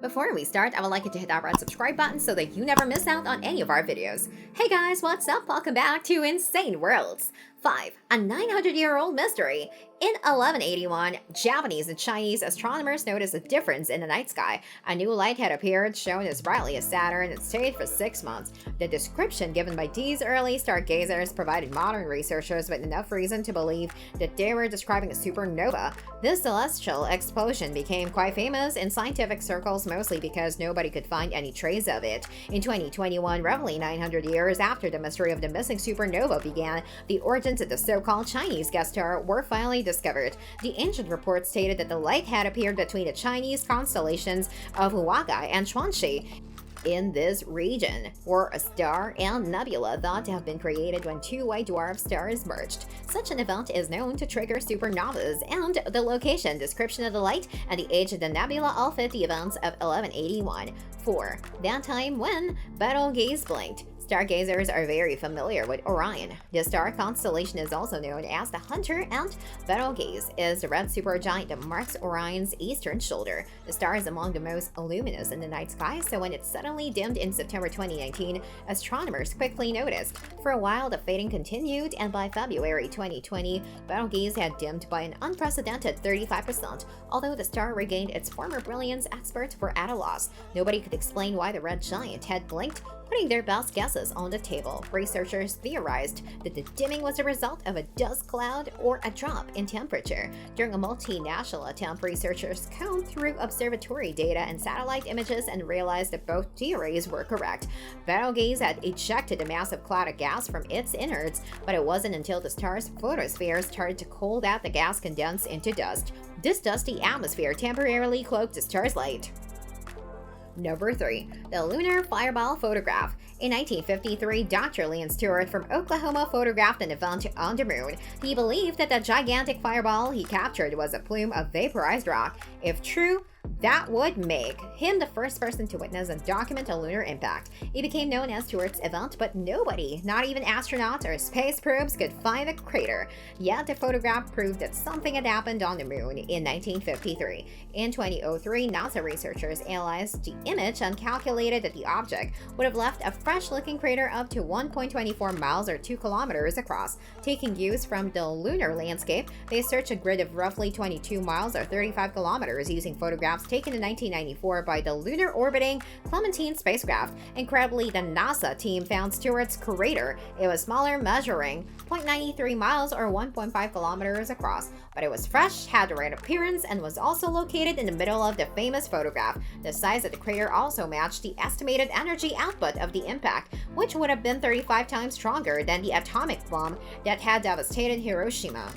Before we start, I would like you to hit that red subscribe button so that you never miss out on any of our videos. Hey guys, what's up? Welcome back to Insane Worlds. 5. A 900-year-old mystery. In 1181, Japanese and Chinese astronomers noticed a difference in the night sky. A new light had appeared, shown as brightly as Saturn, and stayed for 6 months. The description given by these early stargazers provided modern researchers with enough reason to believe that they were describing a supernova. This celestial explosion became quite famous in scientific circles, mostly because nobody could find any trace of it. In 2021, roughly 900 years after the mystery of the missing supernova began, the origins of the so-called Chinese gas star were finally discovered. The ancient report stated that the light had appeared between the Chinese constellations of Huagai and Chuanxi. In this region, were a star and nebula thought to have been created when two white dwarf stars merged. Such an event is known to trigger supernovas, and the location, description of the light, and the age of the nebula all fit the events of 1181. 4. That time when Betelgeuse blinked. Stargazers are very familiar with Orion. The star constellation is also known as the Hunter, and Betelgeuse is the red supergiant that marks Orion's eastern shoulder. The star is among the most luminous in the night sky, so when it suddenly dimmed in September 2019, astronomers quickly noticed. For a while, the fading continued, and by February 2020, Betelgeuse had dimmed by an unprecedented 35%. Although the star regained its former brilliance, experts were at a loss. Nobody could explain why the red giant had blinked. Putting their best guesses on the table, researchers theorized that the dimming was a result of a dust cloud or a drop in temperature. During a multinational attempt, researchers combed through observatory data and satellite images and realized that both theories were correct. Betelgeuse had ejected a massive cloud of gas from its innards, but it wasn't until the star's photosphere started to cool that the gas condensed into dust. This dusty atmosphere temporarily cloaked the star's light. Number 3. The Lunar Fireball Photograph. In 1953, Dr. Leon Stewart from Oklahoma photographed an event on the moon. He believed that the gigantic fireball he captured was a plume of vaporized rock. If true, that would make him the first person to witness and document a lunar impact. It became known as Stewart's event, but nobody, not even astronauts or space probes, could find the crater. Yet the photograph proved that something had happened on the moon in 1953. In 2003, NASA researchers analyzed the image and calculated that the object would have left a fresh-looking crater up to 1.24 miles or 2 kilometers across. Taking cues from the lunar landscape, they searched a grid of roughly 22 miles or 35 kilometers using photographs taken in 1994 by the lunar orbiting Clementine spacecraft. Incredibly, the NASA team found Stewart's crater. It was smaller, measuring 0.93 miles or 1.5 kilometers across, but it was fresh, had the right appearance, and was also located in the middle of the famous photograph. The size of the crater also matched the estimated energy output of the impact, which would have been 35 times stronger than the atomic bomb that had devastated Hiroshima.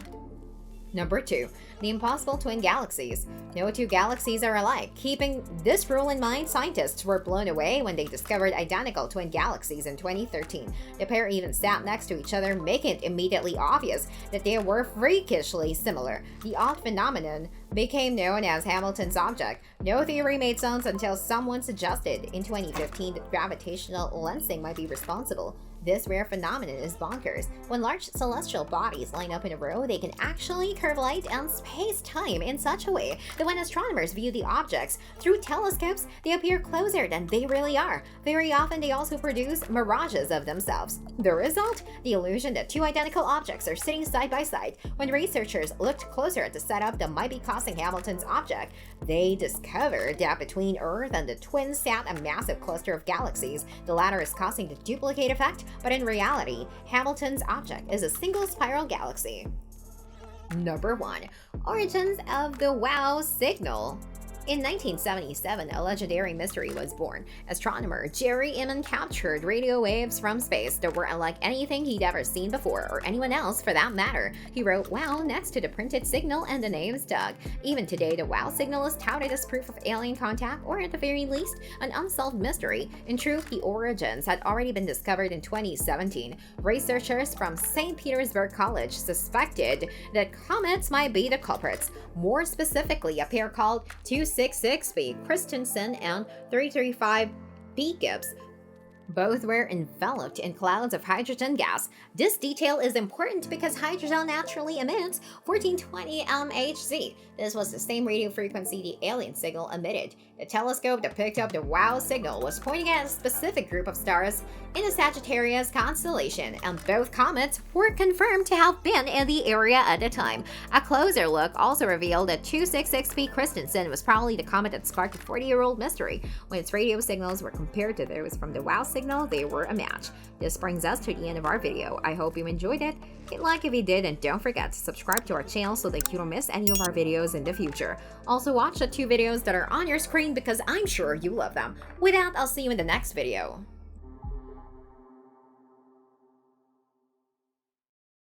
Number 2. The Impossible Twin Galaxies. No two galaxies are alike. Keeping this rule in mind, scientists were blown away when they discovered identical twin galaxies in 2013. The pair even sat next to each other, making it immediately obvious that they were freakishly similar. The odd phenomenon became known as Hamilton's object. No theory made sense until someone suggested in 2015 that gravitational lensing might be responsible. This rare phenomenon is bonkers. When large celestial bodies line up in a row, they can actually curve light and space-time in such a way that when astronomers view the objects through telescopes, they appear closer than they really are. Very often, they also produce mirages of themselves. The result? The illusion that two identical objects are sitting side by side. When researchers looked closer at the setup that might be causing Hamilton's object, they discovered that between Earth and the twins sat a massive cluster of galaxies. The latter is causing the duplicate effect, but in reality, Hamilton's object is a single spiral galaxy. Number 1. Origins of the WOW signal. In 1977, a legendary mystery was born. Astronomer Jerry Inman captured radio waves from space that were unlike anything he'd ever seen before, or anyone else for that matter. He wrote WOW next to the printed signal, and the name stuck. Even today, the WOW signal is touted as proof of alien contact, or at the very least, an unsolved mystery. In truth, the origins had already been discovered in 2017. Researchers from St. Petersburg College suspected that comets might be the culprits. More specifically, a pair called 266B Christensen and 335B Gibbs Both were enveloped in clouds of hydrogen gas. This detail is important because hydrogen naturally emits 1420 MHz. This was the same radio frequency the alien signal emitted. The telescope that picked up the WOW signal was pointing at a specific group of stars in the Sagittarius constellation, and both comets were confirmed to have been in the area at the time. A closer look also revealed that 266P Christensen was probably the comet that sparked the 40-year-old mystery. When its radio signals were compared to those from the WOW signal, they were a match. This brings us to the end of our video. I hope you enjoyed it. Hit like if you did, and don't forget to subscribe to our channel so that you don't miss any of our videos in the future. Also, watch the 2 videos that are on your screen because I'm sure you love them. With that, I'll see you in the next video.